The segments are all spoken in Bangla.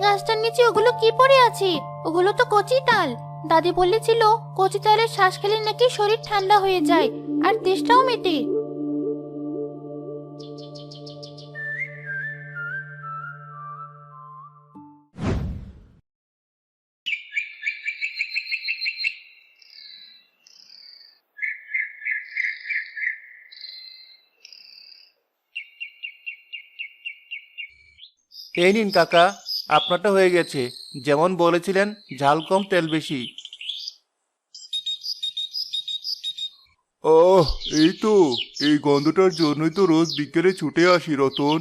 গাছটার নিচে ওগুলো কি পড়ে আছে? ওগুলো তো কচি তাল। দাদি বলেছিল কচি তালের শ্বাস খেলে নাকি শরীর ঠান্ডা হয়ে যায় আর তেষ্টাও মেটে। এই নিন কাকা, আপনারটা হয়ে গেছে। যেমন বলেছিলেন, ঝাল কম তেল বেশি। আহ, এই তো। এই গন্ধটার জন্যই তো রোজ বিকেলে ছুটে আসি রতন।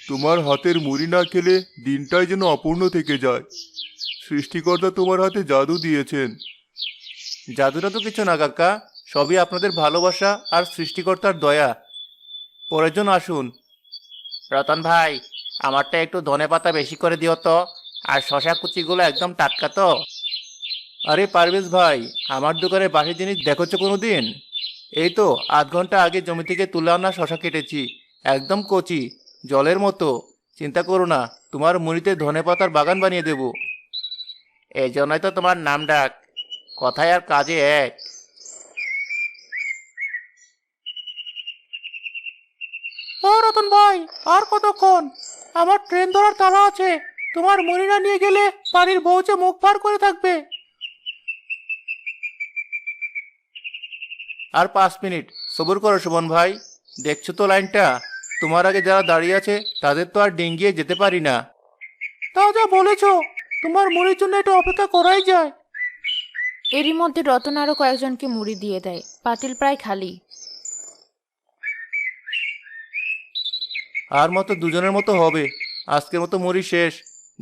তোমার হাতের মুড়ি না খেলে দিনটাই যেন অপূর্ণ থেকে যায়। সৃষ্টিকর্তা তোমার হাতে জাদু দিয়েছেন। জাদুটা তো কিছু না কাকা, সবই আপনাদের ভালোবাসা আর সৃষ্টিকর্তার দয়া। পরের জন আসুন। রতন ভাই, আমারটা একটু ধনেপাতা বেশি করে দিও তো। আর শশা কুচিগুলো একদম টাটকা তো? আরে পারভেজ ভাই, আমার দোকানে বাসি জিনিস দেখেছো কোনোদিন? এই তো 8 ঘন্টা আগে জমি থেকে তুলে আনা শশা কেটেছি। একদম কচি, জলের মতো। চিন্তা করো না, তোমার মুড়িতে ধনেপাতার বাগান বানিয়ে দেবো। এই জন্যই তো তোমার নাম ডাক, কথায় আর কাজে এক। ও রতন ভাই, আর কতক্ষণ? আমার ট্রেন ধরার তাড়া আছে। তোমার মুড়ি না নিয়ে গেলে বাড়ির বউ যে মুখ ভার করে থাকবে। আর 5 মিনিট সবুর করো সুমন ভাই। দেখছো তো লাইনটা? তোমার আগে যারা দাঁড়িয়ে আছে তাদের তো আর ডিঙ্গিয়ে যেতে পারি না। তা যা বলেছো, তোমার মুড়ির জন্য একটু অপেক্ষা করাই যায়। এরই মধ্যে রতন আরো কয়েকজনকে মুড়ি দিয়ে দেয়। পাতিল প্রায় খালি। আর মতো দুজনের মতো হবে। আজকের মতো মুড়ি শেষ।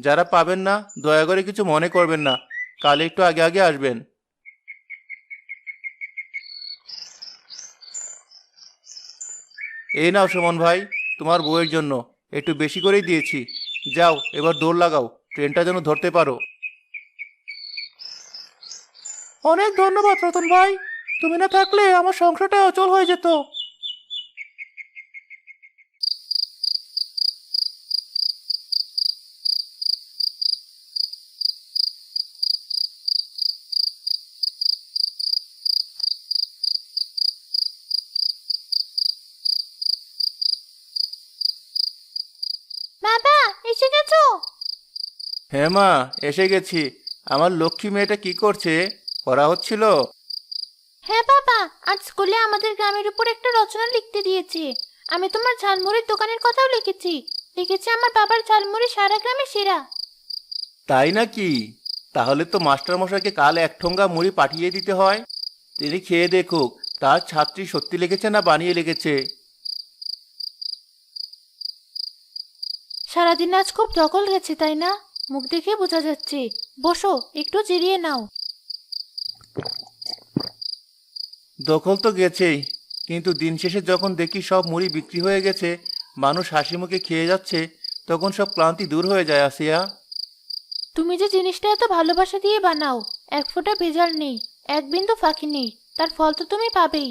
যারা পাবেন না, দয়া করে কিছু মনে করবেন না। কাল একটু আগে আগে আসবেন। এই নাও সুমন ভাই, তোমার বউয়ের জন্য। একটু বেশি করেই দিয়েছি। যাও, এবার দৌড় লাগাও, ট্রেনটা যেন ধরতে পারো। অনেক ধন্যবাদ রতন ভাই। তুমি না থাকলে আমার সংসারটা অচল হয়ে যেত। বাবা, এসে গেছো? হ্যাঁ মা, এসে গেছি। আমার লক্ষ্মী মেয়েটা কি করছে? পড়া হচ্ছিল? হ্যাঁ বাবা, আজ স্কুলে আমাদের গ্রামের উপর একটা রচনা লিখতে দিয়েছে। আমি তোমার ঝালমুড়ির দোকানের কথাও লিখেছি। লিখেছি আমার বাবার ঝালমুড়ি সারা গ্রামে সেরা। তাই নাকি? তাহলে তো মাস্টার মশাইকে কাল 1 ঠোঙ্গা মুড়ি পাঠিয়ে দিতে হয়। তিনি খেয়ে দেখুক তার ছাত্রী সত্যি লিখেছে না বানিয়ে লিখেছে। সারাদিন আজ খুব ধকল গেছে তাই না? মুখ দেখে বোঝা যাচ্ছে। বসো, একটু জিরিয়ে নাও। দখল তো গেছেই, কিন্তু দিন শেষে যখন দেখি সব মুড়ি বিক্রি হয়ে গেছে, মানুষ হাসি মুখে খেয়ে যাচ্ছে, তখন সব ক্লান্তি দূর হয়ে যায় আসিয়া। তুমি যে জিনিসটা এত ভালোবাসা দিয়ে বানাও, এক ফোঁটা ভেজাল নেই, এক বিন্দু ফাঁকি নেই, তার ফল তো তুমি পাবেই।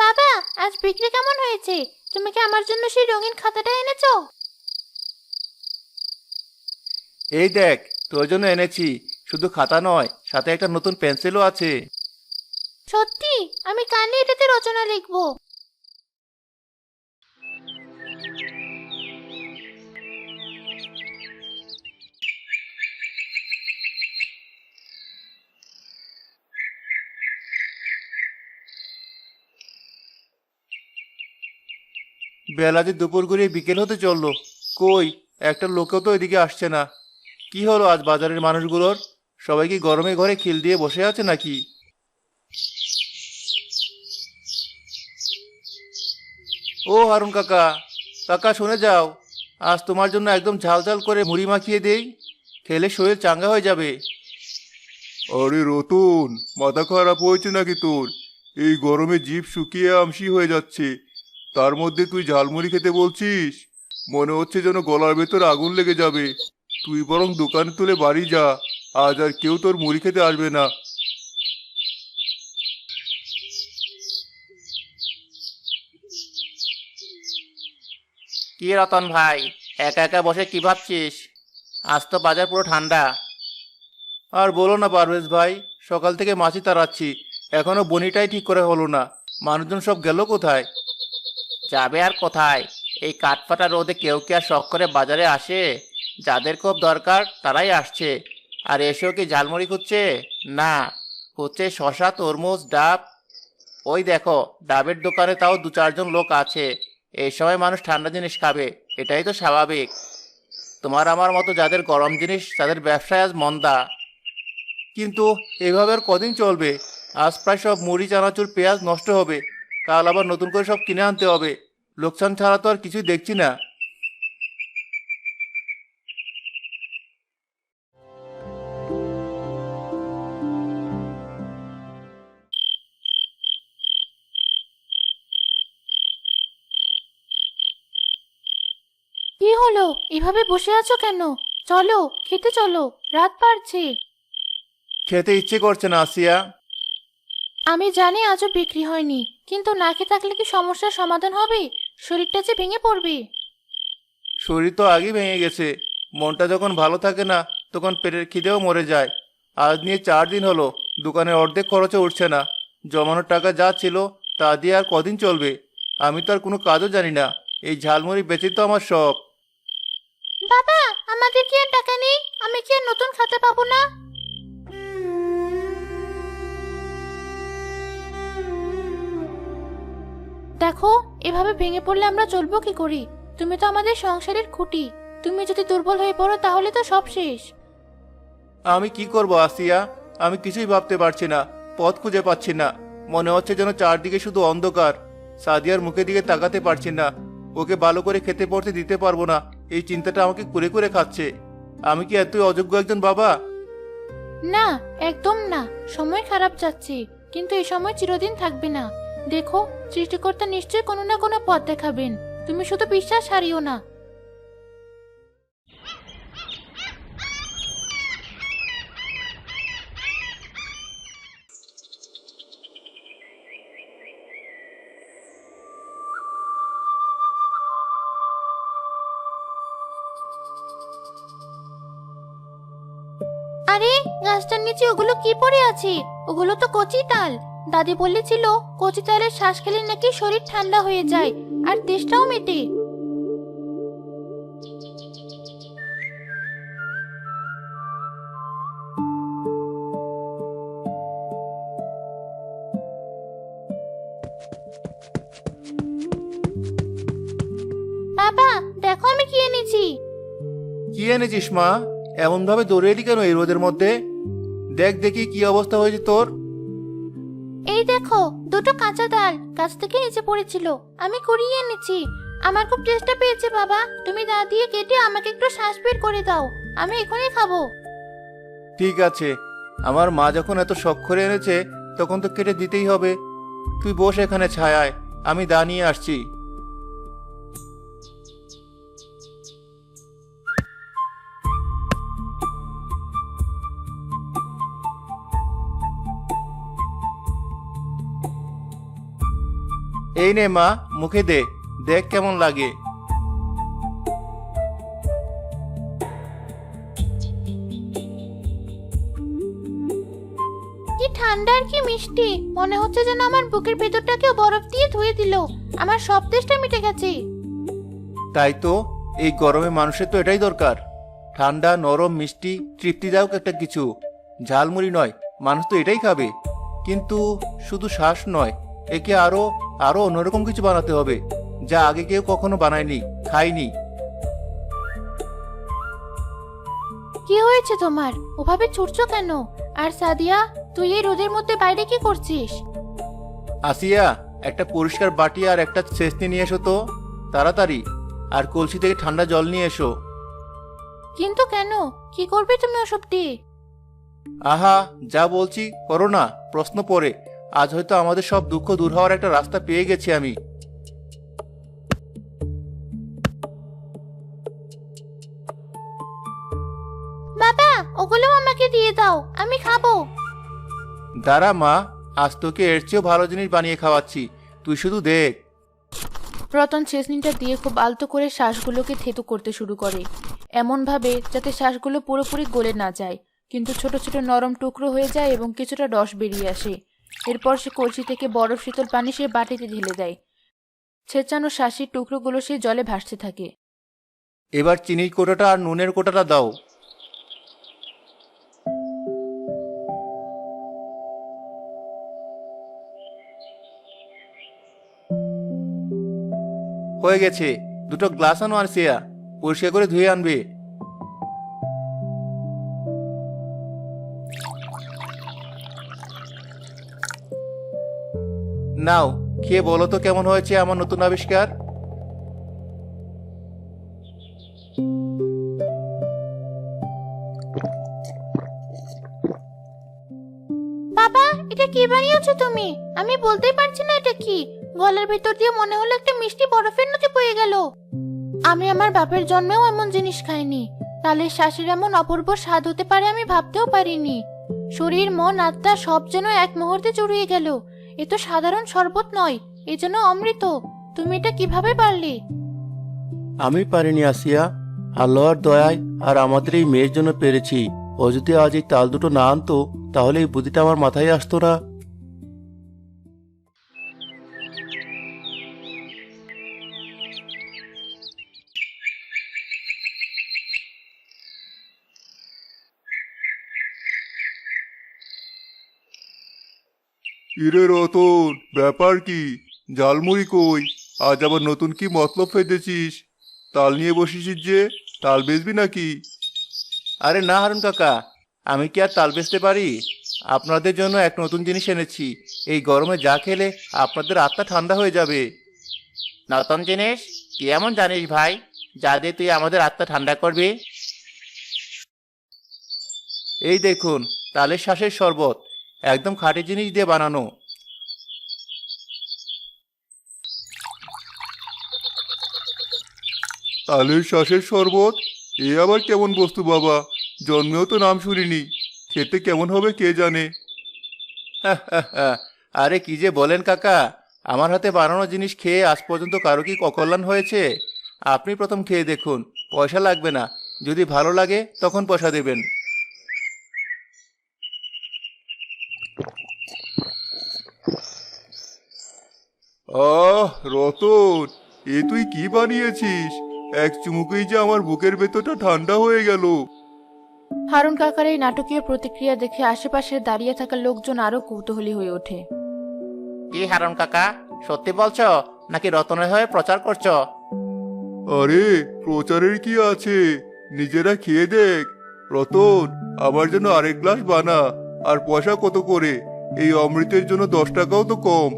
বাবা, আজ বিক্রি কেমন হয়েছে? তুমি কি আমার জন্য সেই রঙিন খাতাটা এনেছো? এই দেখ, তোর জন্য এনেছি। শুধু খাতা নয়, সাথে একটা নতুন পেন্সিলও আছে। সত্যি? আমি কালই এটাতে রচনা লিখবো। বেলা যে দুপুর গড়িয়ে বিকেল হতে চললো, কই একটা লোকও তো এদিকে আসছে না। কি হলো আজ বাজারের মানুষগুলোর? সবাই কি গরমে ঘরে খিল দিয়ে বসে আছে নাকি? ও হারুন কাকা, কাকা শুনে যাও। আজ তোমার জন্য একদম ঝাল ঝাল করে মুড়ি মাখিয়ে দেই। খেলে শরীর চাঙ্গা হয়ে যাবে। আরে রতন, মাথা খারাপ হয়েছে নাকি তোর? এই গরমে জিভ শুকিয়ে আমসি হয়ে যাচ্ছে, তার মধ্যে তুই ঝালমুড়ি খেতে বলছিস? মনে হচ্ছে যেন গলার ভেতর আগুন লেগে যাবে। তুই বরং দোকানে তুলে বাড়ি যা। আজ আর কেউ তোর মুড়ি খেতে আসবে না। কি রতন ভাই, একা একা বসে কি ভাবছিস? আজ তো বাজার পুরো ঠান্ডা। আর বলো না পারভেজ ভাই, সকাল থেকে মাছই তাড়াচ্ছি, এখনো বনিটাই ঠিক করে হলো না। মানুষজন সব গেল কোথায়? যাবে আর কোথায়? এই কাঠফাটা রোদে কেউ কি আর শখ করে বাজারে আসে? যাদের খুব দরকার তারাই আসছে। আর এসেও কি ঝালমুড়ি খুঁজছে? না, খুঁজছে শশা, তরমুজ, ডাব। ওই দেখো, ডাবের দোকানে তাও 2-4 জন লোক আছে। এই সময় মানুষ ঠান্ডা জিনিস খাবে, এটাই তো স্বাভাবিক। তোমার আমার মতো যাদের গরম জিনিস, তাদের ব্যবসায় আজ মন্দা। কিন্তু এভাবে আর কদিন চলবে? আজ প্রায় সব মুড়ি, চানাচুর, পেঁয়াজ নষ্ট হবে, কাল আবার নতুন করে সব কিনে আনতে হবে। লোকসান ছাড়া তো আর কিছুই দেখছি না। কি হলো? এভাবে বসে আছো কেন? চলো, খেতে চলো, রাত বাড়ছে। খেতে ইচ্ছে করছে না আসিয়া। আমি জানি আজও বিক্রি হয়নি, কিন্তু না খেয়ে থাকলে কি সমস্যার সমাধান হবে? শরীরটা যে ভেঙে পড়বে। শরীর তো আগেই ভেঙে গেছে। মনটা যখন ভালো থাকে না, তখন পেটের খিদেও মরে যায়। আজ নিয়ে 4 দিন হলো দোকানের অর্ধেক খরচও উঠছে না। জমানোর টাকা যা ছিল তা দিয়ে আর কদিন চলবে? আমি তো আর কোনো কাজও জানি না, এই ঝালমুড়ি বেচে তো আমার সব। বাবা, আমাদের কি আর টাকা নেই? আমি কি আর নতুন খাতা পাবো না? দেখো, এভাবে ভেঙে পড়লে আমরা চলবো কি করি? তুমি তো আমাদের সংসারের খুঁটি। তুমি যদি দুর্বল হয়ে পড়ো তাহলে তো সব শেষ। আমি কি করব আসিয়া? আমি কিছুই ভাবতে পারছি না, পথ খুঁজে পাচ্ছি না। মনে হচ্ছে যেন চারদিকে শুধু অন্ধকার। সাদিয়ার মুখের দিকে তাকাতে পারছি না, ওকে ভালো করে খেতে পড়তে দিতে পারবো না, এই চিন্তাটা আমাকে কুরে কুরে খাচ্ছে। আমি কি এতই অযোগ্য একজন বাবা? না, একদম না। সময় খারাপ যাচ্ছে, কিন্তু এই সময় চিরদিন থাকবে না। দেখো, সৃষ্টিকর্তা নিশ্চয়ই কোনো না কোনো পথ দেখাবেন। তুমি শুধু বিশ্বাস হারিও না। আরে, গাছটার নিচে ওগুলো কি পড়ে আছে? ওগুলো তো কচি তাল। দাদি বলেছিল কচি তালের শ্বাস খেলে নাকি শরীর ঠান্ডা হয়ে যায় আর তেষ্টাও মেটে। বাবা, দেখো আমি কি এনেছি। কি এনেছিস মা? এমন ভাবে দৌড়ে এলি কেন এই রোদের মধ্যে? দেখ দেখি কি অবস্থা হয়েছে তোর। এই দেখো, দুটো কাঁচা ডাল গাছ থেকে নিচে পড়েছিল, আমি কুড়িয়ে এনেছি। আমার খুব চেষ্টা পেয়েছে বাবা, তুমি দা দিয়ে কেটে আমাকে একটু শ্বাস বের করে দাও, আমি এখনই খাবো। ঠিক আছে, আমার মা যখন এত শখ করে এনেছে, তখন তো কেটে দিতেই হবে। তুই বস এখানে ছায়ায়, আমি দা নিয়ে আসছি। এই নে মা, মুখে দে, দেখ কেমন লাগে। কি ঠান্ডা আর কি মিষ্টি, মনে হচ্ছে যেন আমার বুকের ভেতরটাকে বরফ দিয়ে ধুয়ে দিল। আমার সব তেষ্টা মিটে গেছে। তাই তো, এই গরমে মানুষের তো এটাই দরকার। ঠান্ডা, নরম, মিষ্টি, তৃপ্তিদায়ক একটা কিছু। ঝালমুড়ি নয়, মানুষ তো এটাই খাবে। কিন্তু শুধু শ্বাস নয়, একে আরো আরো অন্যরকম কিছু বানাতে হবে, যা আগে কেউ কখনো বানায়নি, খায়নি। কি হয়েছে তোমার? ওভাবে ছুটছো কেন? আর সাদিয়া, তুই এই রোদের মধ্যে বাইরে কি করছিস? আসিয়া, একটা পরিষ্কার বাটি আর একটা ছেঁচনি নিয়ে এসো তো, তাড়াতাড়ি। আর কলসি থেকে ঠান্ডা জল নিয়ে এসো। কিন্তু কেন? কি করবে তুমি ওসব দিয়ে? আহা, যা বলছি করো না, প্রশ্ন পড়ে। আজ হয়তো আমাদের সব দুঃখ দূর হওয়ার একটা রাস্তা পেয়ে গেছি আমি। বাবা, ওগুলো আমাকে দিয়ে দাও, আমি খাবো। দাঁড়া মা, আজ তোকে এর চেয়েও ভালো জিনিস বানিয়ে খাওয়াচ্ছি, তুই শুধু দেখ। রতন ছেঁচনিটা দিয়ে খুব আলতো করে শ্বাসগুলোকে থেতু করতে শুরু করে। এমনভাবে যাতে শ্বাসগুলো পুরোপুরি গলে না যায়, কিন্তু ছোট ছোট নরম টুকরো হয়ে যায় এবং কিছুটা রস বেরিয়ে আসে। এরপর সে কলসি থেকে বরফ শীতল পানি সে বাটিতে ঢেলে দেয়। ছেঁচানো শাঁসির টুকরোগুলো সেই জলে ভাসতে থাকে। এবার চিনির কোটাটা আর নুনের কোটাটা দাও। হয়ে গেছে। দুটো গ্লাস আনো আর সিয়া, পরিষ্কার করে ধুয়ে আনবে। নাও, খেয়ে বলো তো কেমন হয়েছে আমার নতুন আবিষ্কার। বাবা, এটা কি বানিয়েছো তুমি? আমি বলতেই পারছি না এটা কি। গলার ভিতর দিয়ে মনে হলো একটা মিষ্টি বরফের নদী বয়ে গেল। আমি আমার বাপের জন্মেও এমন জিনিস খাইনি। তালের শ্বাসের এমন অপূর্ব স্বাদ হতে পারে আমি ভাবতেও পারিনি। শরীর, মন, আত্মা সব যেন এক মুহূর্তে জুড়িয়ে গেল। এ তো সাধারণ শরবত নয়, এ যেন অমৃত। তুমি এটা কিভাবে পারলে? আমি পারিনি আসিয়া, আল্লাহর দয়ায় আর আমাদের এই মেয়ের জন্য পেরেছি। ও যদি আজ এই তাল দুটো না আনতো তাহলে এই বুদ্ধিটা আমার মাথায় আসতো না। ইরে রতন, ব্যাপার কি? ঝালমুড়ি কই? আজ আবার নতুন কি মতলব ফেঁদেছিস? তাল নিয়ে বসেছিস যে, তাল বেচবি নাকি? আরে না হারুন কাকা, আমি কি আর তাল বেচতে পারি? আপনাদের জন্য এক নতুন জিনিস এনেছি। এই গরমে যা খেলে আপনাদের আত্মা ঠান্ডা হয়ে যাবে। নতুন জিনিস? কি এমন জানিস ভাই যা দিয়ে তুই আমাদের আত্মা ঠান্ডা করবি? এই দেখুন, তালের শ্বাসের শরবত, একদম খাঁটি জিনিস দিয়ে বানানো। তালের শ্বাসের শরবত? এ আবার কেমন বস্তু বাবা? জন্মেও তো নাম শুনিনি। খেতে কেমন হবে কে জানে। আরে কি যে বলেন কাকা, আমার হাতে বানানো জিনিস খেয়ে আজ পর্যন্ত কারো কি অকল্যাণ হয়েছে? আপনি প্রথম খেয়ে দেখুন, পয়সা লাগবে না। যদি ভালো লাগে তখন পয়সা দেবেন। আহ রতন, এ তুই কি বানিয়েছিস? এক চুমুকেই যে আমার বুকের ভেতরটা ঠান্ডা হয়ে গেল। হারুন কাকার এই নাটকীয় প্রতিক্রিয়া দেখে আশেপাশে দাঁড়িয়ে থাকা লোকজন আরো কৌতূহলী হয়ে ওঠে। কি হারুন কাকা, সত্যি বলছো নাকি রতনের হয়ে প্রচার করছো? আরে প্রচারের কি আছে, নিজেরা খেয়ে দেখ। রতন, আমার জন্য আরেক গ্লাস বানা। আর পয়সা কত করে? এই অমৃতের জন্য 10 টাকাও তো কম।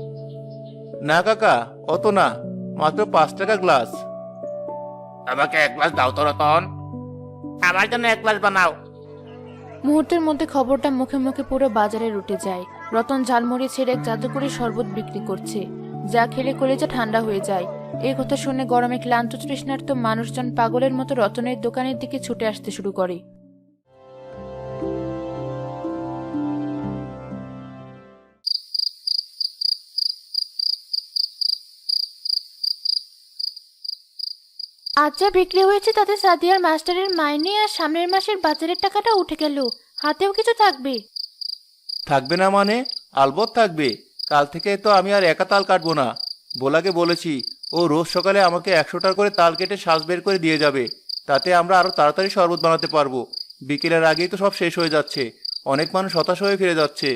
না কাকা, অত না, মাত্র 5 টাকা গ্লাস। আমাকে এক গ্লাস দাও তো রতন, আমার জন্য এক গ্লাস বানাও। মুহূর্তের মধ্যে খবরটা মুখে মুখে পুরো বাজারে উঠে যায়। রতন ঝালমুড়ি ছেড়ে এক জাদুকরি শরবত বিক্রি করছে, যা খেলে কলেজা ঠান্ডা হয়ে যায়। এই কথা শুনে গরমে ক্লান্ত তৃষ্ণার্ত মানুষজন পাগলের মতো রতনের দোকানের দিকে ছুটে আসতে শুরু করে। আজ যা বিক্রি হয়েছে তাতে সাদিয়ার মাস্টারের মাইনে আর সামনের মাসের বাজারের টাকাটা উঠে গেল। হাতেও কিছু থাকবে। থাকবে না মানে? আলবত থাকবে। কাল থেকে তো আমি আর একা তাল কাটবো না। বোলাকে বলেছি, ও রোজ সকালে আমাকে 100টা করে তাল কেটে শ্বাস বের করে দিয়ে যাবে। তাতে আমরা আরো তাড়াতাড়ি শরবত বানাতে পারবো। বিকেলের আগেই তো সব শেষ হয়ে যাচ্ছে। অনেক মানুষ হতাশ হয়ে ফিরে যাচ্ছে।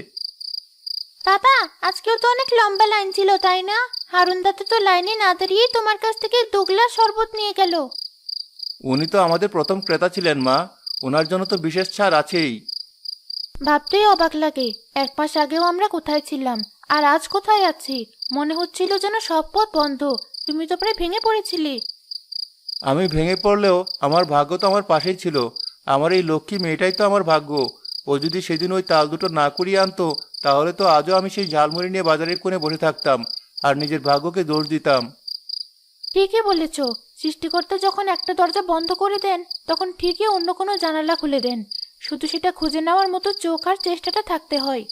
বাবা, আজকেও তো অনেক লম্বা লাইন ছিল, তাই না? হারুন দাদা তো লাইনে না দাঁড়িয়ে তোমার কাছ থেকে 2 গ্লাস শরবত নিয়ে গেল। উনি তো আমাদের প্রথম ক্রেতা ছিলেন মা, ওনার জন্য তো বিশেষ ছাড় আছেই। ভাবতেই অবাক লাগে, 1 মাস আগেও আমরা কোথায় ছিলাম আর আজ কোথায় আছি। মনে হচ্ছিল যেন সব পথ বন্ধ। তুমি তো প্রায় ভেঙে পড়েছিলে। আমি ভেঙে পড়লেও আমার ভাগ্য তো আমার পাশেই ছিল। আমার এই লক্ষ্মী মেয়েটাই তো আমার ভাগ্য। ও যদি সেদিন ওই তাল দুটো না কুড়িয়ে আনতো তাহলে তো আজও আমি সেই ঝালমুড়ি নিয়ে বাজারের কোণে বসে থাকতাম আর নিজের ভাগ্যকে দোষ দিতাম। ঠিকই বলেছ। সৃষ্টিকর্তা যখন একটা দরজা বন্ধ করে দেন তখন ঠিকই অন্য কোনো জানালা খুলে দেন। শুধু সেটা খুঁজে নেওয়ার মতো চোখ আর চেষ্টাটা থাকতে হয়।